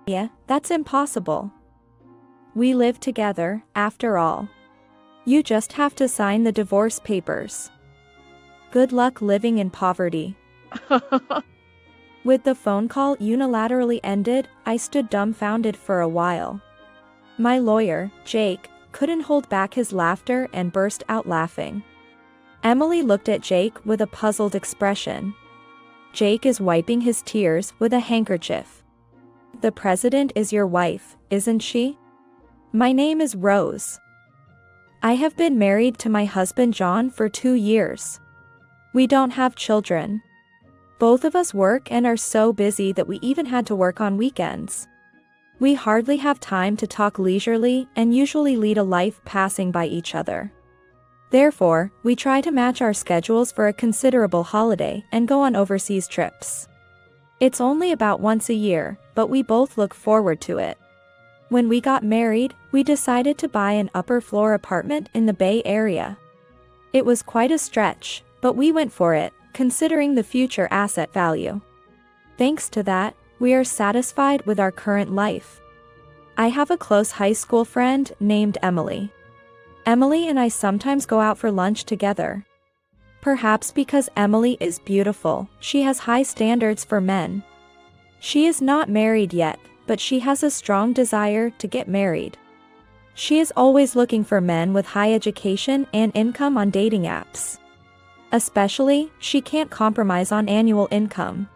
Yeah, that's impossible. We live together, after all. You just have to sign the divorce papers. Good luck living in poverty. With the phone call unilaterally ended, I stood dumbfounded for a while. My lawyer, Jake, couldn't hold back his laughter and burst out laughing. Emily looked at Jake with a puzzled expression. Jake is wiping his tears with a handkerchief. The president is your wife, isn't she? My name is Rose. I have been married to my husband John for 2 years. We don't have children. Both of us work and are so busy that we even had to work on weekends. We hardly have time to talk leisurely and usually lead a life passing by each other. Therefore, we try to match our schedules for a considerable holiday and go on overseas trips. It's only about once a year, but we both look forward to it. When we got married, we decided to buy an upper-floor apartment in the Bay Area. It was quite a stretch, but we went for it, considering the future asset value. Thanks to that, we are satisfied with our current life. I have a close high school friend named Emily. Emily and I sometimes go out for lunch together. Perhaps because Emily is beautiful, she has high standards for men. She is not married yet, but she has a strong desire to get married. She is always looking for men with high education and income on dating apps. Especially, she can't compromise on annual income.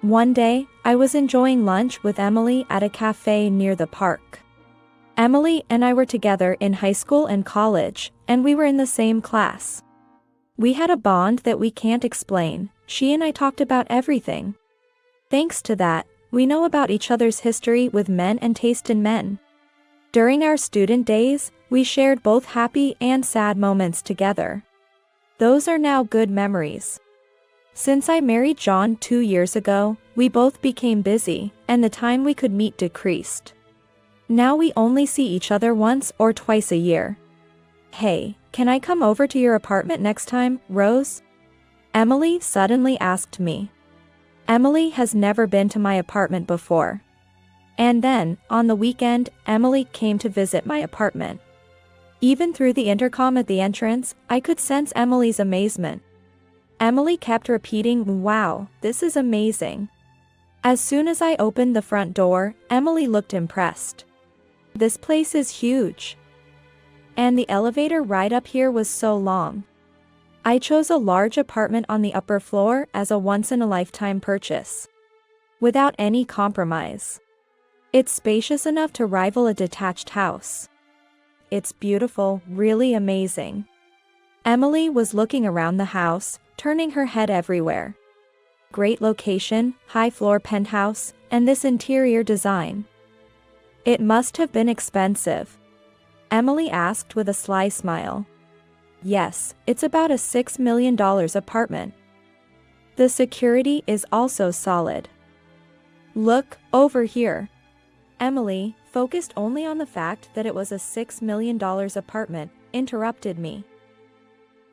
One day, I was enjoying lunch with Emily at a cafe near the park. Emily and I were together in high school and college, and we were in the same class. We had a bond that we can't explain. She and I talked about everything. Thanks to that, we know about each other's history with men and taste in men. During our student days, we shared both happy and sad moments together. Those are now good memories. Since I married John 2 years ago, we both became busy, and the time we could meet decreased. Now we only see each other once or twice a year. Hey, can I come over to your apartment next time, Rose? Emily suddenly asked me. Emily has never been to my apartment before. And then, on the weekend, Emily came to visit my apartment. Even through the intercom at the entrance, I could sense Emily's amazement. Emily kept repeating, "Wow, this is amazing." As soon as I opened the front door, Emily looked impressed. This place is huge. And the elevator ride up here was so long. I chose a large apartment on the upper floor as a once-in-a-lifetime purchase. Without any compromise. It's spacious enough to rival a detached house. It's beautiful, really amazing. Emily was looking around the house, turning her head everywhere. Great location, high-floor penthouse, and this interior design. It must have been expensive. Emily asked with a sly smile. Yes, it's about a $6 million apartment. The security is also solid. Look, over here. Emily, focused only on the fact that it was a $6 million apartment, interrupted me.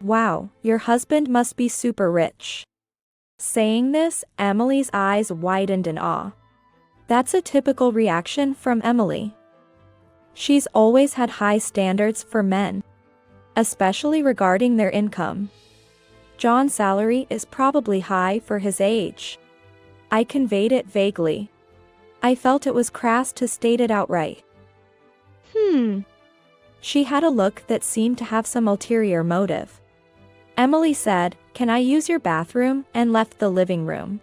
Wow, your husband must be super rich. Saying this, Emily's eyes widened in awe. That's a typical reaction from Emily. She's always had high standards for men. Especially regarding their income. John's salary is probably high for his age. I conveyed it vaguely. I felt it was crass to state it outright. She had a look that seemed to have some ulterior motive. Emily said, "Can I use your bathroom?" and left the living room.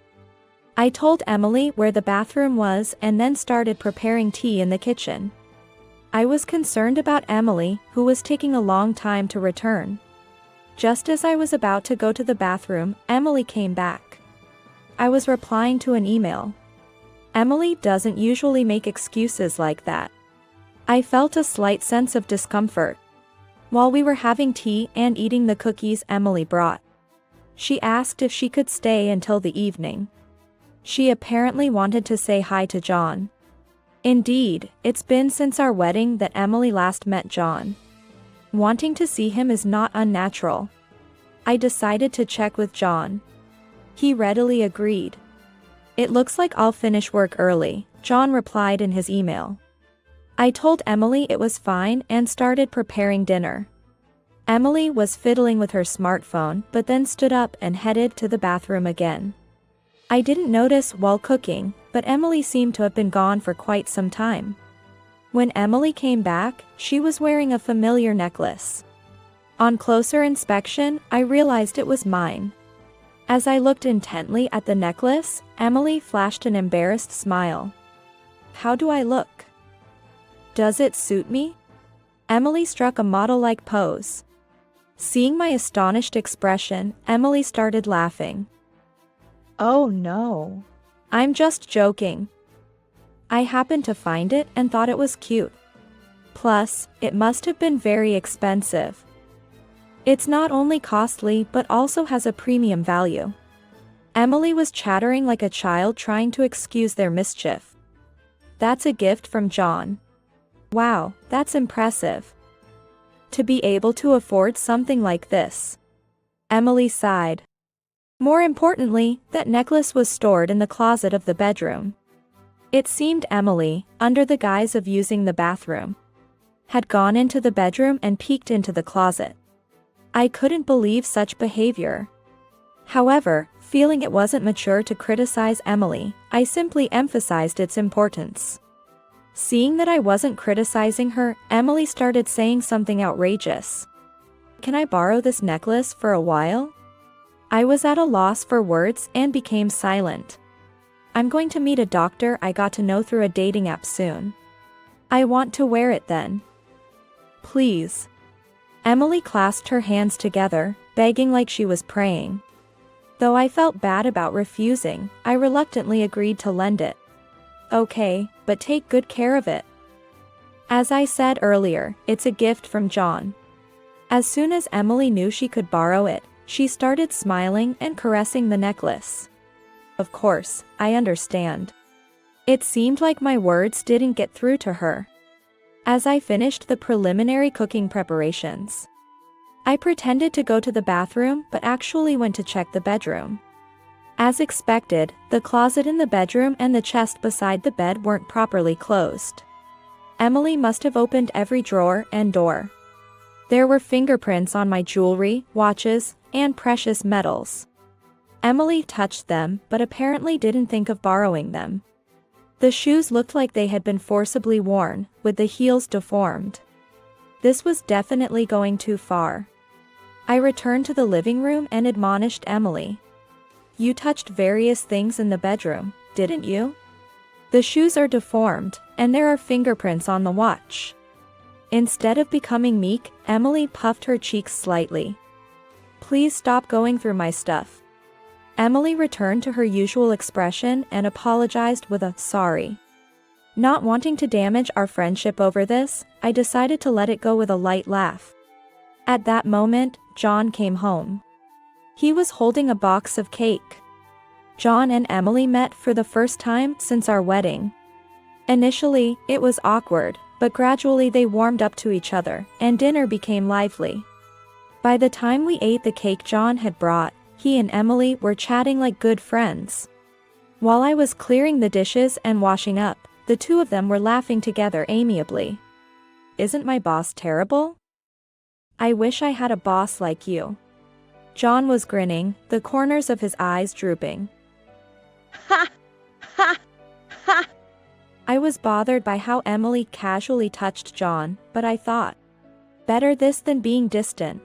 I told Emily where the bathroom was and then started preparing tea in the kitchen. I was concerned about Emily, who was taking a long time to return. Just as I was about to go to the bathroom, Emily came back. I was replying to an email. Emily doesn't usually make excuses like that. I felt a slight sense of discomfort. While we were having tea and eating the cookies Emily brought, she asked if she could stay until the evening. She apparently wanted to say hi to John. Indeed, it's been since our wedding that Emily last met John. Wanting to see him is not unnatural. I decided to check with John. He readily agreed. It looks like I'll finish work early, John replied in his email. I told Emily it was fine and started preparing dinner. Emily was fiddling with her smartphone but then stood up and headed to the bathroom again. I didn't notice while cooking, but Emily seemed to have been gone for quite some time. When Emily came back, she was wearing a familiar necklace. On closer inspection, I realized it was mine. As I looked intently at the necklace, Emily flashed an embarrassed smile. How do I look? Does it suit me? Emily struck a model-like pose. Seeing my astonished expression, Emily started laughing. Oh no. I'm just joking. I happened to find it and thought it was cute. Plus, it must have been very expensive. It's not only costly but also has a premium value. Emily was chattering like a child trying to excuse their mischief. That's a gift from John. Wow, that's impressive. To be able to afford something like this. Emily sighed. More importantly, that necklace was stored in the closet of the bedroom. It seemed Emily, under the guise of using the bathroom, had gone into the bedroom and peeked into the closet. I couldn't believe such behavior. However, feeling it wasn't mature to criticize Emily, I simply emphasized its importance. Seeing that I wasn't criticizing her, Emily started saying something outrageous. Can I borrow this necklace for a while? I was at a loss for words and became silent. I'm going to meet a doctor I got to know through a dating app soon. I want to wear it then. Please. Emily clasped her hands together, begging like she was praying. Though I felt bad about refusing, I reluctantly agreed to lend it. Okay, but take good care of it. As I said earlier, it's a gift from John. As soon as Emily knew she could borrow it, she started smiling and caressing the necklace. Of course, I understand. It seemed like my words didn't get through to her. As I finished the preliminary cooking preparations, I pretended to go to the bathroom but actually went to check the bedroom. As expected, the closet in the bedroom and the chest beside the bed weren't properly closed. Emily must have opened every drawer and door. There were fingerprints on my jewelry, watches, and precious metals. Emily touched them but apparently didn't think of borrowing them. The shoes looked like they had been forcibly worn, with the heels deformed. This was definitely going too far. I returned to the living room and admonished Emily. You touched various things in the bedroom, didn't you? The shoes are deformed, and there are fingerprints on the watch. Instead of becoming meek, Emily puffed her cheeks slightly. Please stop going through my stuff. Emily returned to her usual expression and apologized with a sorry. Not wanting to damage our friendship over this, I decided to let it go with a light laugh. At that moment, John came home. He was holding a box of cake. John and Emily met for the first time since our wedding. Initially, it was awkward, but gradually they warmed up to each other, and dinner became lively. By the time we ate the cake John had brought, he and Emily were chatting like good friends. While I was clearing the dishes and washing up, the two of them were laughing together amiably. Isn't my boss terrible? I wish I had a boss like you. John was grinning, the corners of his eyes drooping. Ha! Ha! Ha! I was bothered by how Emily casually touched John, but I thought, better this than being distant.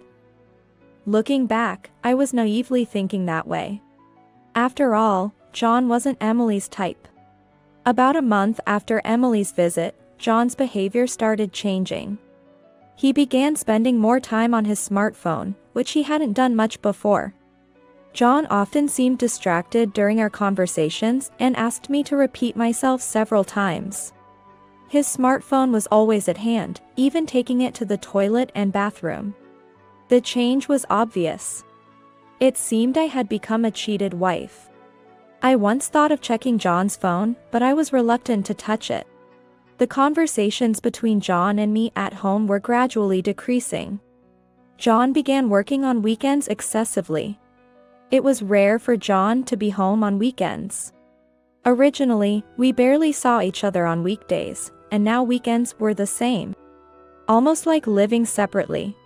Looking back, I was naively thinking that way. After all, John wasn't Emily's type. About a month after Emily's visit, John's behavior started changing. He began spending more time on his smartphone, which he hadn't done much before. John often seemed distracted during our conversations and asked me to repeat myself several times. His smartphone was always at hand, even taking it to the toilet and bathroom. The change was obvious. It seemed I had become a cheated wife. I once thought of checking John's phone, but I was reluctant to touch it. The conversations between John and me at home were gradually decreasing. John began working on weekends excessively. It was rare for John to be home on weekends. Originally, we barely saw each other on weekdays, and now weekends were the same. Almost like living separately.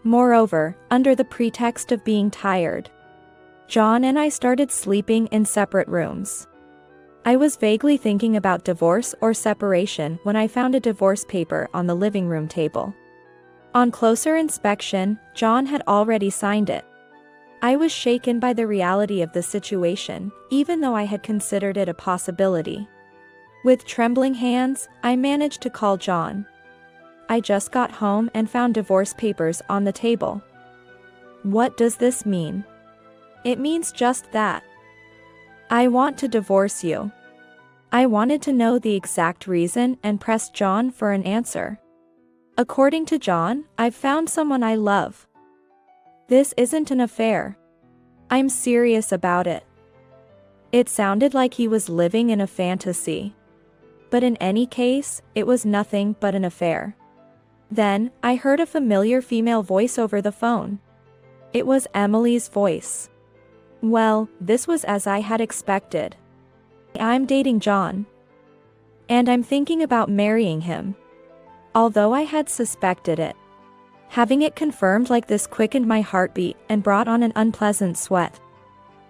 Moreover, under the pretext of being tired, John and I started sleeping in separate rooms. I was vaguely thinking about divorce or separation when I found a divorce paper on the living room table. On closer inspection, John had already signed it. I was shaken by the reality of the situation, even though I had considered it a possibility. With trembling hands, I managed to call John. I just got home and found divorce papers on the table. What does this mean? It means just that. I want to divorce you. I wanted to know the exact reason and pressed John for an answer. According to John, I've found someone I love. This isn't an affair. I'm serious about it. It sounded like he was living in a fantasy. But in any case, it was nothing but an affair. Then, I heard a familiar female voice over the phone. It was Emily's voice. Well, this was as I had expected. I'm dating John. And I'm thinking about marrying him. Although I had suspected it. Having it confirmed like this quickened my heartbeat and brought on an unpleasant sweat.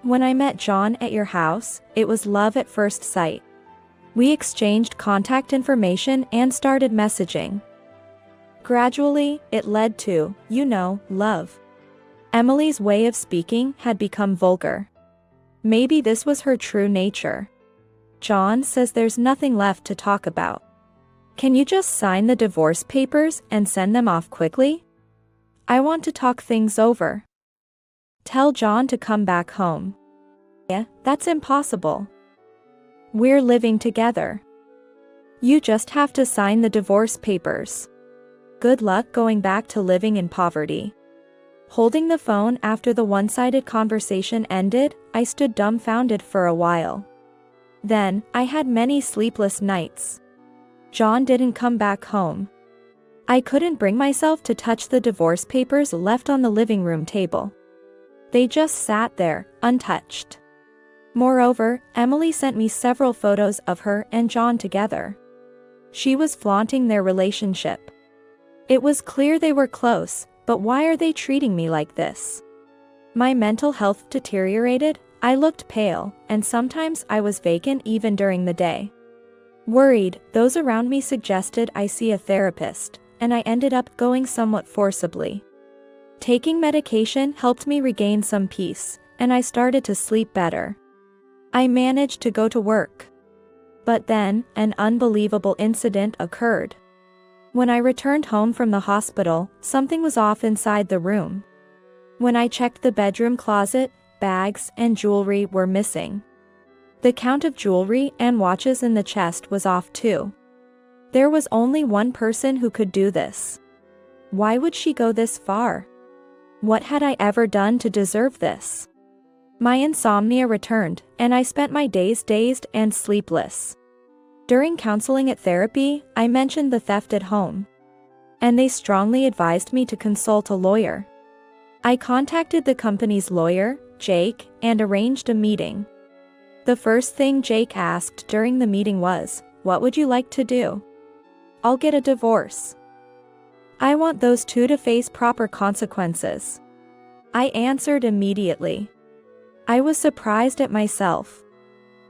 When I met John at your house, it was love at first sight. We exchanged contact information and started messaging. Gradually, it led to, love. Emily's way of speaking had become vulgar. Maybe this was her true nature. John says there's nothing left to talk about. Can you just sign the divorce papers and send them off quickly? I want to talk things over. Tell John to come back home. Yeah, that's impossible. We're living together. You just have to sign the divorce papers. Good luck going back to living in poverty. Holding the phone after the one-sided conversation ended, I stood dumbfounded for a while. Then, I had many sleepless nights. John didn't come back home. I couldn't bring myself to touch the divorce papers left on the living room table. They just sat there, untouched. Moreover, Emily sent me several photos of her and John together. She was flaunting their relationship. It was clear they were close, but why are they treating me like this? My mental health deteriorated, I looked pale, and sometimes I was vacant even during the day. Worried, those around me suggested I see a therapist, and I ended up going somewhat forcibly. Taking medication helped me regain some peace, and I started to sleep better. I managed to go to work. But then, an unbelievable incident occurred. When I returned home from the hospital, something was off inside the room. When I checked the bedroom closet, bags and jewelry were missing. The count of jewelry and watches in the chest was off too. There was only one person who could do this. Why would she go this far? What had I ever done to deserve this? My insomnia returned, and I spent my days dazed and sleepless. During counseling at therapy, I mentioned the theft at home. And they strongly advised me to consult a lawyer. I contacted the company's lawyer, Jake, and arranged a meeting. The first thing Jake asked during the meeting was, "What would you like to do?" "I'll get a divorce. I want those two to face proper consequences." I answered immediately. I was surprised at myself.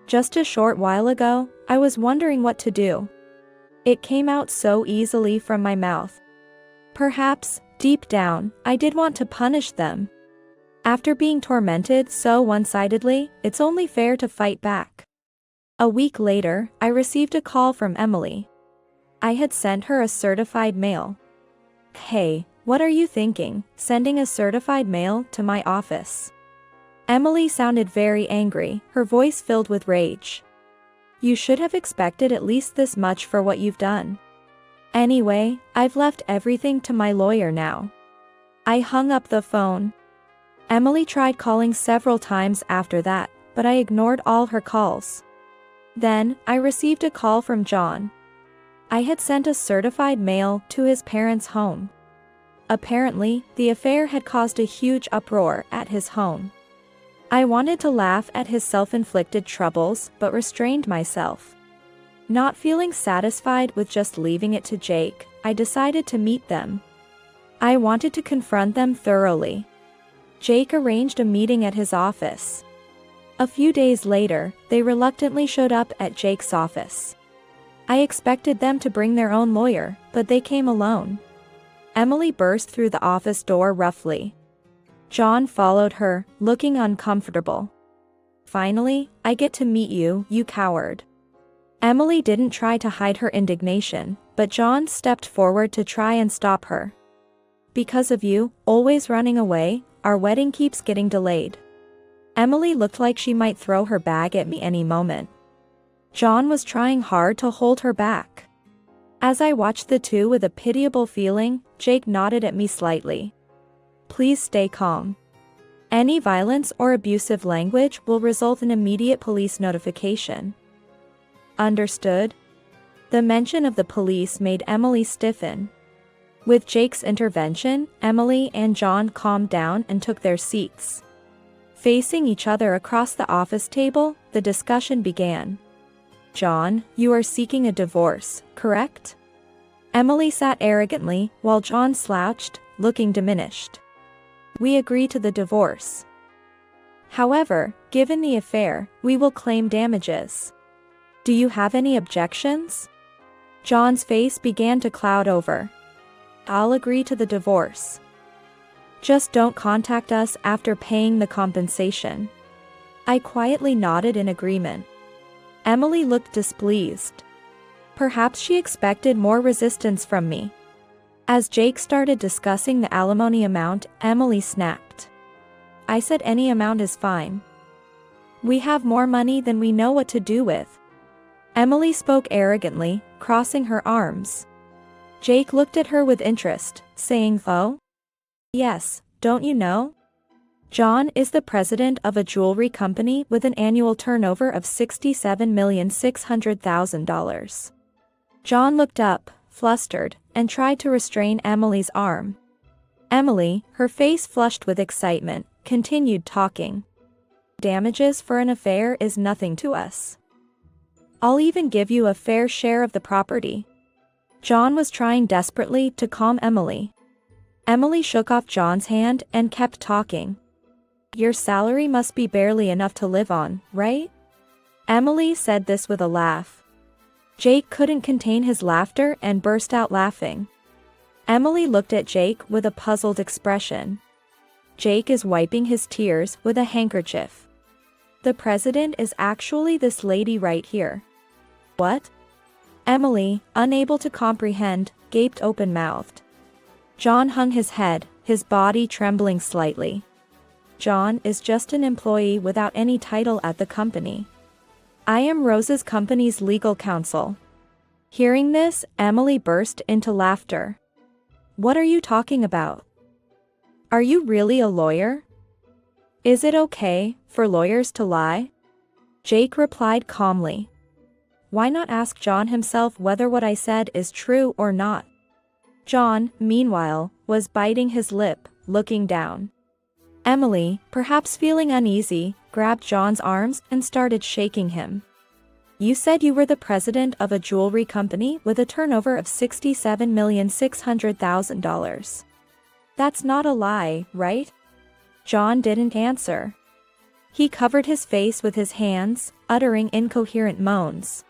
Just a short while ago, I was wondering what to do. It came out so easily from my mouth. Perhaps, deep down, I did want to punish them. After being tormented so one-sidedly, it's only fair to fight back. A week later, I received a call from Emily. I had sent her a certified mail. "Hey, what are you thinking, sending a certified mail to my office?" Emily sounded very angry, her voice filled with rage. "You should have expected at least this much for what you've done. Anyway, I've left everything to my lawyer now." I hung up the phone. Emily tried calling several times after that, but I ignored all her calls. Then, I received a call from John. I had sent a certified mail to his parents' home. Apparently, the affair had caused a huge uproar at his home. I wanted to laugh at his self-inflicted troubles, but restrained myself. Not feeling satisfied with just leaving it to Jake, I decided to meet them. I wanted to confront them thoroughly. Jake arranged a meeting at his office. A few days later, they reluctantly showed up at Jake's office. I expected them to bring their own lawyer, but they came alone. Emily burst through the office door roughly. John followed her, looking uncomfortable. "Finally, I get to meet you, you coward." Emily didn't try to hide her indignation, but John stepped forward to try and stop her. "Because of you, always running away, our wedding keeps getting delayed." Emily looked like she might throw her bag at me any moment. John was trying hard to hold her back. As I watched the two with a pitiable feeling, Jake nodded at me slightly. "Please stay calm. Any violence or abusive language will result in immediate police notification." "Understood?" The mention of the police made Emily stiffen. With Jake's intervention, Emily and John calmed down and took their seats. Facing each other across the office table, the discussion began. "John, you are seeking a divorce, correct?" Emily sat arrogantly, while John slouched, looking diminished. "We agree to the divorce. However, given the affair, we will claim damages. Do you have any objections?" John's face began to cloud over. "I'll agree to the divorce. Just don't contact us after paying the compensation." I quietly nodded in agreement. Emily looked displeased. Perhaps she expected more resistance from me. As Jake started discussing the alimony amount, Emily snapped. "I said any amount is fine. We have more money than we know what to do with." Emily spoke arrogantly, crossing her arms. Jake looked at her with interest, saying, "Oh? Yes, don't you know? John is the president of a jewelry company with an annual turnover of $67,600,000. John looked up, flustered, and tried to restrain Emily's arm. Emily, her face flushed with excitement, continued talking. "Damages for an affair is nothing to us. I'll even give you a fair share of the property." John was trying desperately to calm Emily. Emily shook off John's hand and kept talking. "Your salary must be barely enough to live on, right?" Emily said this with a laugh. Jake couldn't contain his laughter and burst out laughing. Emily looked at Jake with a puzzled expression. Jake is wiping his tears with a handkerchief. "The president is actually this lady right here." "What?" Emily, unable to comprehend, gaped open-mouthed. John hung his head, his body trembling slightly. "John is just an employee without any title at the company. I am Rose's company's legal counsel." Hearing this, Emily burst into laughter. "What are you talking about? Are you really a lawyer? Is it okay for lawyers to lie?" Jake replied calmly. "Why not ask John himself whether what I said is true or not?" John, meanwhile, was biting his lip, looking down. Emily, perhaps feeling uneasy, grabbed John's arms and started shaking him. "You said you were the president of a jewelry company with a turnover of $67,600,000. That's not a lie, right?" John didn't answer. He covered his face with his hands, uttering incoherent moans.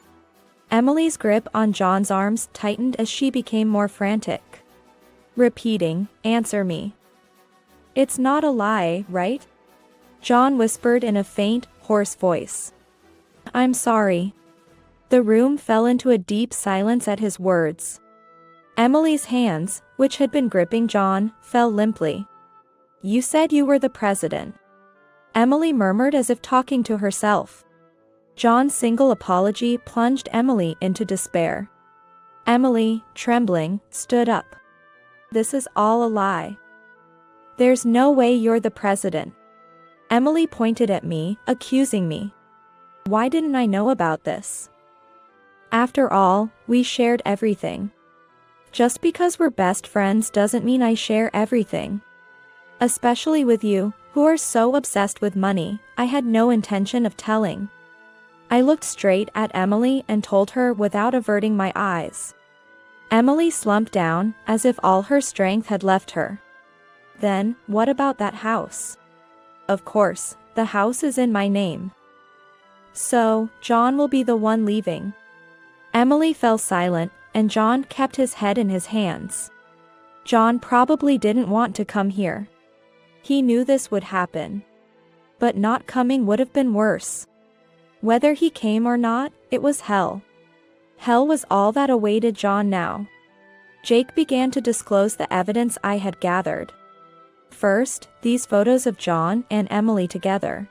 Emily's grip on John's arms tightened as she became more frantic. Repeating, "Answer me. It's not a lie, right?" John whispered in a faint, hoarse voice. "I'm sorry." The room fell into a deep silence at his words. Emily's hands, which had been gripping John, fell limply. "You said you were the president," Emily murmured as if talking to herself. John's single apology plunged Emily into despair. Emily, trembling, stood up. "This is all a lie. There's no way you're the president." Emily pointed at me, accusing me. Why didn't I know about this? After all, we shared everything. Just because we're best friends doesn't mean I share everything. Especially with you, who are so obsessed with money. I had no intention of telling. I looked straight at Emily and told her without averting my eyes. Emily slumped down, as if all her strength had left her. Then, what about that house? Of course, the house is in my name. So, John will be the one leaving. Emily fell silent, and John kept his head in his hands. John probably didn't want to come here. He knew this would happen. But not coming would have been worse. Whether he came or not, it was hell. Hell was all that awaited John now. Jake began to disclose the evidence I had gathered. First, these photos of John and Emily together.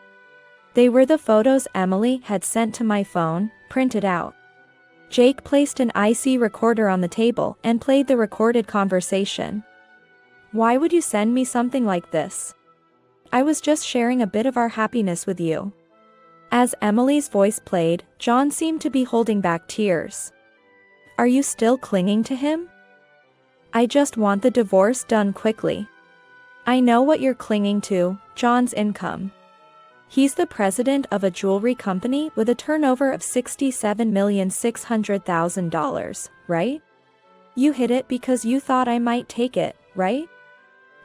They were the photos Emily had sent to my phone, printed out. Jake placed an IC recorder on the table and played the recorded conversation. Why would you send me something like this? I was just sharing a bit of our happiness with you. As Emily's voice played, John seemed to be holding back tears. Are you still clinging to him? I just want the divorce done quickly. I know what you're clinging to, John's income. He's the president of a jewelry company with a turnover of $67,600,000, right? You hid it because you thought I might take it, right?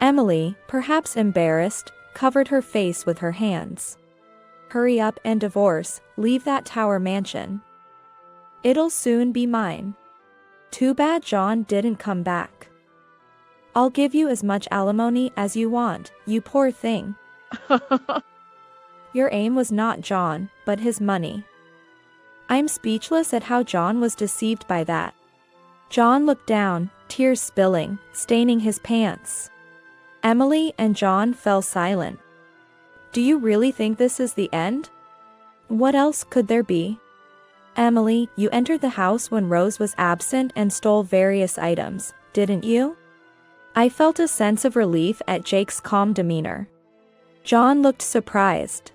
Emily, perhaps embarrassed, covered her face with her hands. Hurry up and divorce, leave that tower mansion. It'll soon be mine. Too bad John didn't come back. I'll give you as much alimony as you want, you poor thing. Your aim was not John, but his money. I'm speechless at how John was deceived by that. John looked down, tears spilling, staining his pants. Emily and John fell silent. Do you really think this is the end? What else could there be? Emily, you entered the house when Rose was absent and stole various items, didn't you? I felt a sense of relief at Jake's calm demeanor. John looked surprised.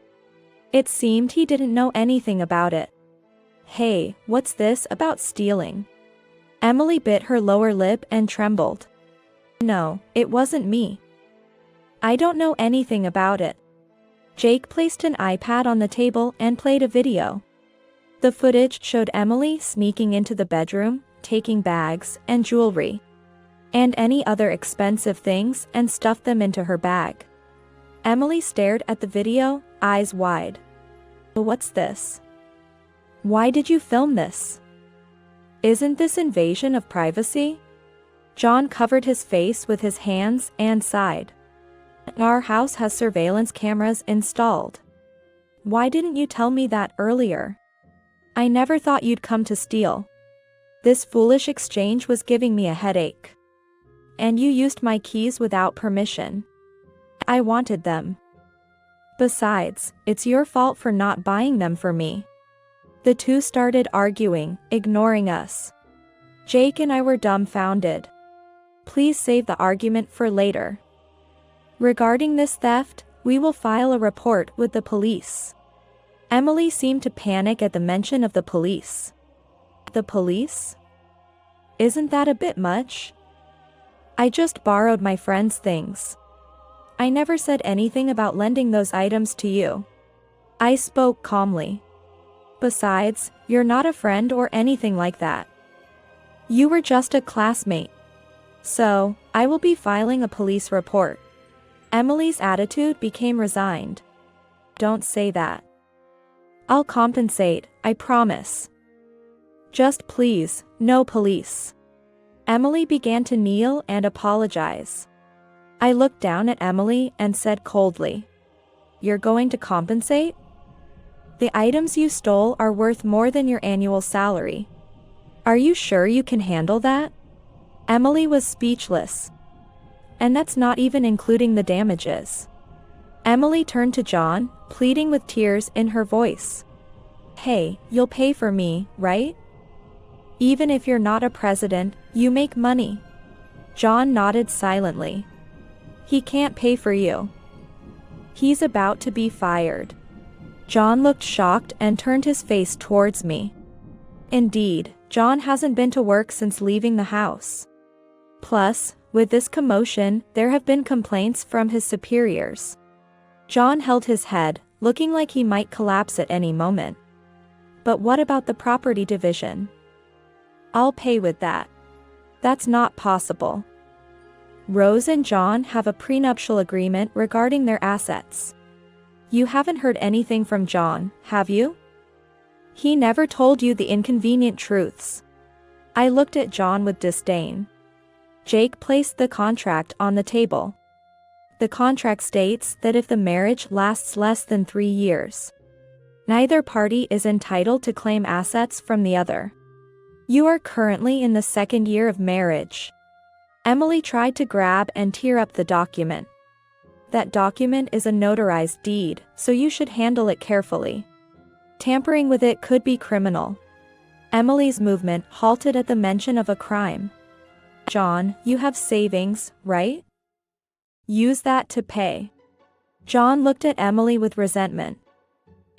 It seemed he didn't know anything about it. Hey, what's this about stealing? Emily bit her lower lip and trembled. No, it wasn't me. I don't know anything about it. Jake placed an iPad on the table and played a video. The footage showed Emily sneaking into the bedroom, taking bags and jewelry, and any other expensive things, and stuffed them into her bag. Emily stared at the video, eyes wide. What's this? Why did you film this? Isn't this invasion of privacy? John covered his face with his hands and sighed. Our house has surveillance cameras installed. Why didn't you tell me that earlier? I never thought you'd come to steal. This foolish exchange was giving me a headache. And you used my keys without permission. I wanted them. Besides, it's your fault for not buying them for me. The two started arguing, ignoring us. Jake and I were dumbfounded. Please save the argument for later. Regarding this theft, we will file a report with the police. Emily seemed to panic at the mention of the police. The police? Isn't that a bit much? I just borrowed my friend's things. I never said anything about lending those items to you. I spoke calmly. Besides, you're not a friend or anything like that. You were just a classmate. So, I will be filing a police report. Emily's attitude became resigned. Don't say that. I'll compensate, I promise. Just please, no police. Emily began to kneel and apologize. I looked down at Emily and said coldly, You're going to compensate? The items you stole are worth more than your annual salary. Are you sure you can handle that? Emily was speechless. And that's not even including the damages. Emily turned to John, pleading with tears in her voice. Hey, you'll pay for me, right? Even if you're not a president, you make money. John nodded silently. He can't pay for you. He's about to be fired. John looked shocked and turned his face towards me. Indeed, John hasn't been to work since leaving the house. Plus, With this commotion, there have been complaints from his superiors. John held his head, looking like he might collapse at any moment. But what about the property division? I'll pay with that. That's not possible. Rose and John have a prenuptial agreement regarding their assets. You haven't heard anything from John, have you? He never told you the inconvenient truths. I looked at John with disdain. Jake placed the contract on the table. The contract states that if the marriage lasts less than 3 years, neither party is entitled to claim assets from the other. You are currently in the 2nd year of marriage. Emily tried to grab and tear up the document. That document is a notarized deed, so you should handle it carefully. Tampering with it could be criminal. Emily's movement halted at the mention of a crime. John, you have savings, right? Use that to pay. John looked at Emily with resentment.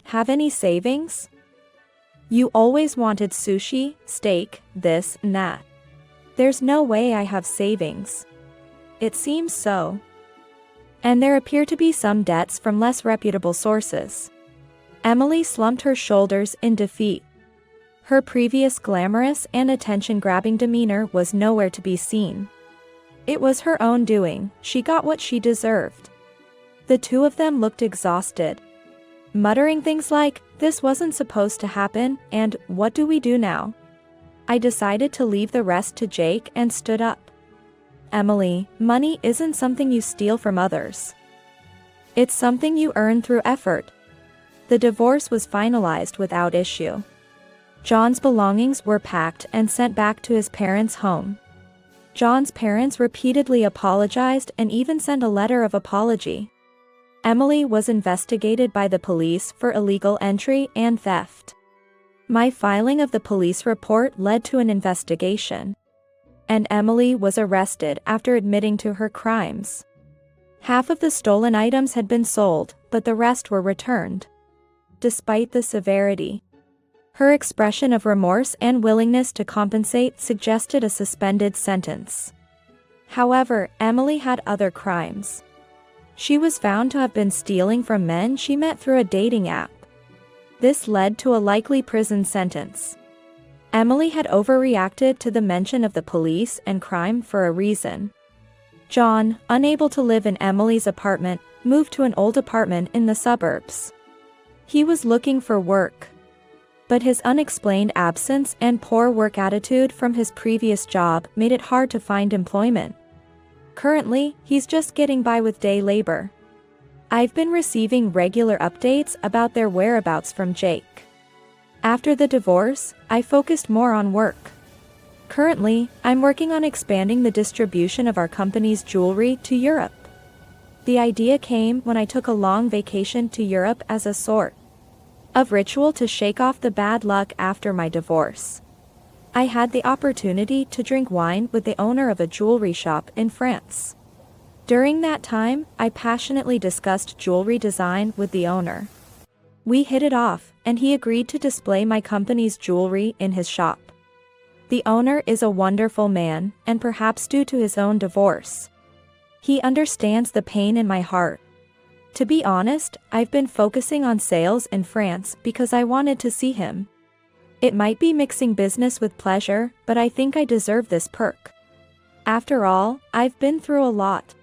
Have any savings? You always wanted sushi, steak, this and that. There's no way I have savings. It seems so. And there appear to be some debts from less reputable sources. Emily slumped her shoulders in defeat. Her previous glamorous and attention-grabbing demeanor was nowhere to be seen. It was her own doing, she got what she deserved. The two of them looked exhausted, muttering things like, "This wasn't supposed to happen," and "What do we do now?" I decided to leave the rest to Jake and stood up. Emily, money isn't something you steal from others. It's something you earn through effort. The divorce was finalized without issue. John's belongings were packed and sent back to his parents' home. John's parents repeatedly apologized and even sent a letter of apology. Emily was investigated by the police for illegal entry and theft. My filing of the police report led to an investigation, and Emily was arrested after admitting to her crimes. Half of the stolen items had been sold, but the rest were returned. Despite the severity, her expression of remorse and willingness to compensate suggested a suspended sentence. However, Emily had other crimes. She was found to have been stealing from men she met through a dating app. This led to a likely prison sentence. Emily had overreacted to the mention of the police and crime for a reason. John, unable to live in Emily's apartment, moved to an old apartment in the suburbs. He was looking for work, but his unexplained absence and poor work attitude from his previous job made it hard to find employment. Currently, he's just getting by with day labor. I've been receiving regular updates about their whereabouts from Jake. After the divorce, I focused more on work. Currently, I'm working on expanding the distribution of our company's jewelry to Europe. The idea came when I took a long vacation to Europe as a sort of ritual to shake off the bad luck after my divorce. I had the opportunity to drink wine with the owner of a jewelry shop in France. During that time, I passionately discussed jewelry design with the owner. We hit it off, and he agreed to display my company's jewelry in his shop. The owner is a wonderful man, and perhaps due to his own divorce, he understands the pain in my heart. To be honest, I've been focusing on sales in France because I wanted to see him. It might be mixing business with pleasure, but I think I deserve this perk. After all, I've been through a lot.